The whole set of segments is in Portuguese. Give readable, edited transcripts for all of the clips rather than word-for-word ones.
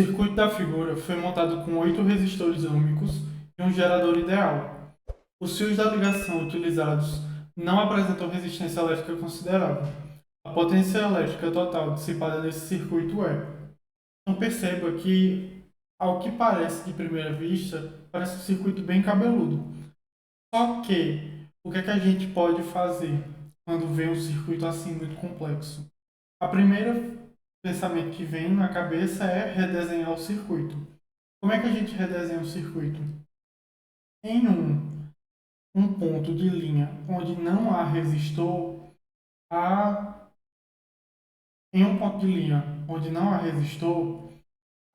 circuito da figura foi montado com 8 resistores ohmicos e um gerador ideal. Os fios da ligação utilizados não apresentam resistência elétrica considerável. A potência elétrica total dissipada nesse circuito é. Então perceba que, ao que parece de primeira vista, parece um circuito bem cabeludo. Só que, o que é que a gente pode fazer quando vê um circuito assim muito complexo? A primeira pensamento que vem na cabeça é redesenhar o circuito. Como é que a gente redesenha o circuito? Em um ponto de linha onde não há resistor, há, em um ponto de linha onde não há resistor,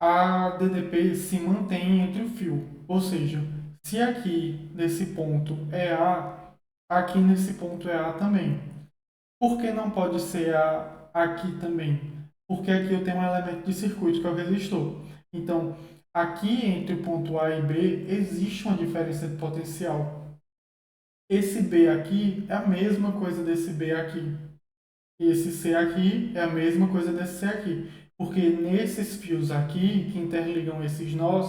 a DDP se mantém entre o fio. Ou seja, se aqui nesse ponto é A, aqui nesse ponto é A também. Por que não pode ser A aqui também? Porque aqui eu tenho um elemento de circuito que é o resistor. Então, aqui entre o ponto A e B existe uma diferença de potencial. Esse B aqui é a mesma coisa desse B aqui. E esse C aqui é a mesma coisa desse C aqui. Porque nesses fios aqui, que interligam esses nós,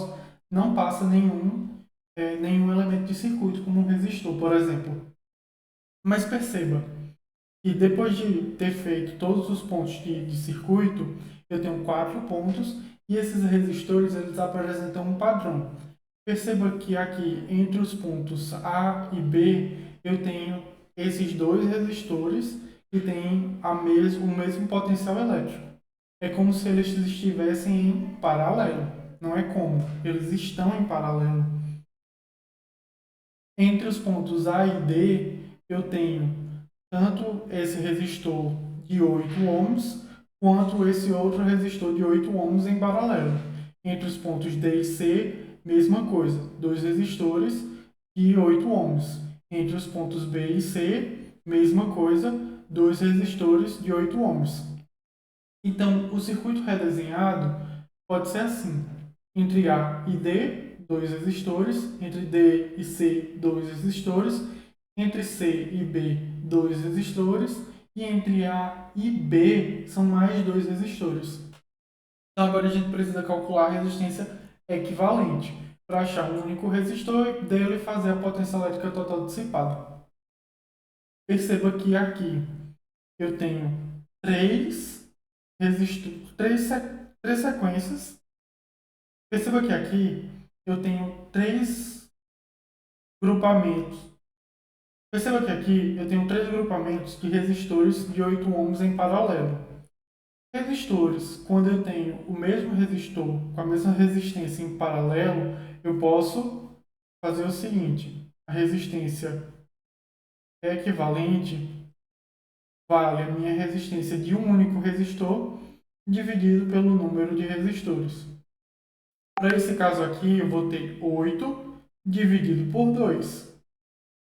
não passa nenhum elemento de circuito, como um resistor, por exemplo. Mas perceba que depois de ter feito todos os pontos de circuito, eu tenho 4 pontos e esses resistores eles apresentam um padrão. Perceba que aqui entre os pontos A e B eu tenho esses dois resistores que têm o mesmo potencial elétrico. É como se eles estivessem em paralelo. Não é como, eles estão em paralelo. Entre os pontos A e D eu tenho tanto esse resistor de 8 ohms quanto esse outro resistor de 8 ohms em paralelo. Entre os pontos D e C, mesma coisa, dois resistores de 8 ohms. Entre os pontos B e C, mesma coisa, dois resistores de 8 ohms. Então, o circuito redesenhado pode ser assim: entre A e D, dois resistores; entre D e C, dois resistores; entre C e B, dois resistores; e entre A e B são mais dois resistores. Então agora a gente precisa calcular a resistência equivalente para achar um único resistor e dele fazer a potência elétrica total dissipada. Perceba que aqui eu tenho três sequências. Perceba que aqui eu tenho três grupamentos. Perceba que aqui eu tenho três grupamentos de resistores de 8 ohms em paralelo. Resistores, quando eu tenho o mesmo resistor com a mesma resistência em paralelo, eu posso fazer o seguinte: a resistência equivalente vale a minha resistência de um único resistor dividido pelo número de resistores. Para esse caso aqui, eu vou ter 8 dividido por 2,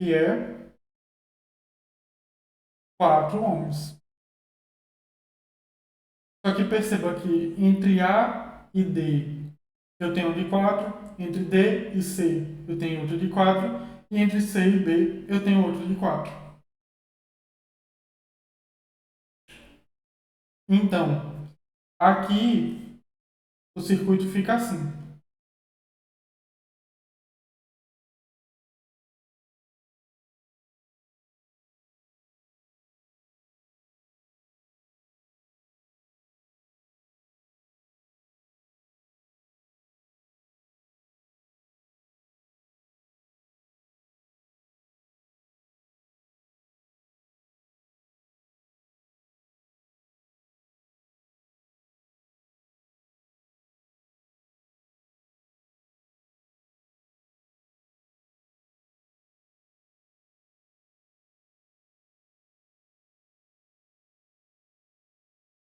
que é 4 ohms. Só que perceba que entre A e D eu tenho um de 4, entre D e C eu tenho outro de 4, e entre C e B eu tenho outro de 4. Então, aqui o circuito fica assim.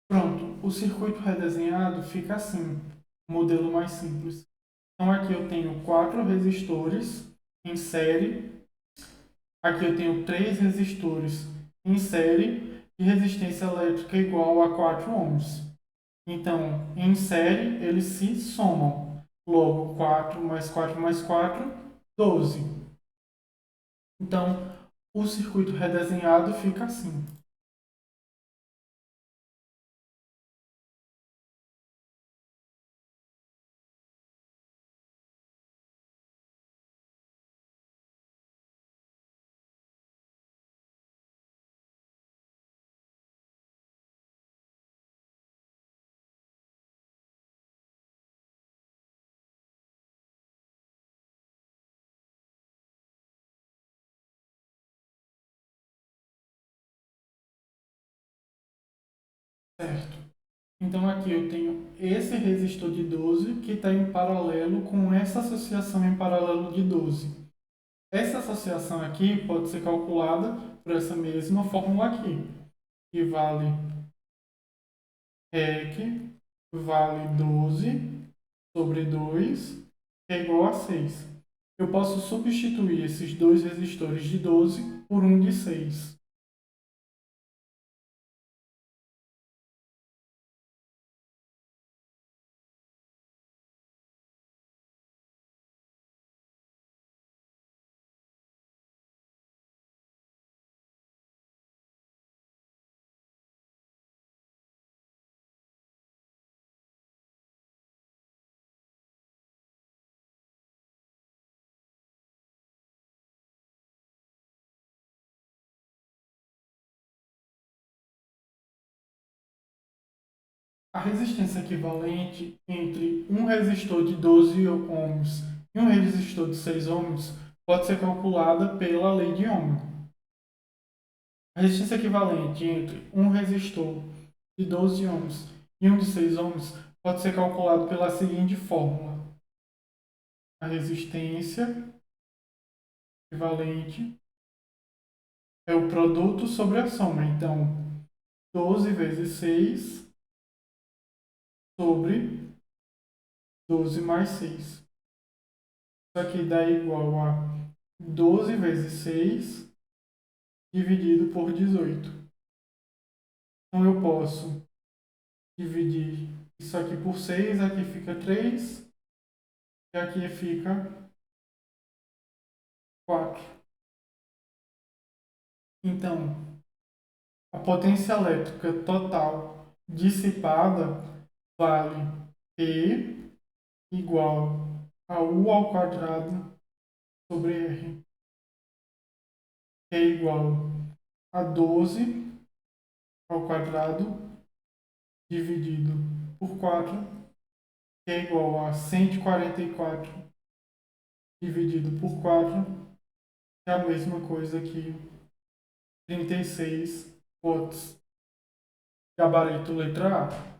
Pronto, o circuito redesenhado fica assim, modelo mais simples. Então aqui eu tenho 4 resistores em série, aqui eu tenho 3 resistores em série de resistência elétrica igual a 4 ohms. Então, em série, eles se somam. Logo, 4 mais 4 mais 4, 12. Então, o circuito redesenhado fica assim. certo? Então aqui eu tenho esse resistor de 12 que está em paralelo com essa associação em paralelo de 12. Essa associação aqui pode ser calculada por essa mesma fórmula aqui, que vale REC vale 12 sobre 2, que é igual a 6. Eu posso substituir esses dois resistores de 12 por um de 6. A resistência equivalente entre um resistor de 12 ohms e um resistor de 6 ohms pode ser calculada pela lei de Ohm. A resistência equivalente entre um resistor de 12 ohms e um de 6 ohms pode ser calculado pela seguinte fórmula. A resistência equivalente é o produto sobre a soma. Então, 12 vezes 6 sobre 12 mais 6. Isso aqui dá igual a 12 vezes 6 dividido por 18. Então, eu posso dividir isso aqui por 6, aqui fica 3 e aqui fica 4. Então, a potência elétrica total dissipada vale E igual a U ao quadrado sobre R, que é igual a 12 ao quadrado dividido por 4, que é igual a 144 dividido por 4, que é a mesma coisa que 36 watts. Gabarito letra A.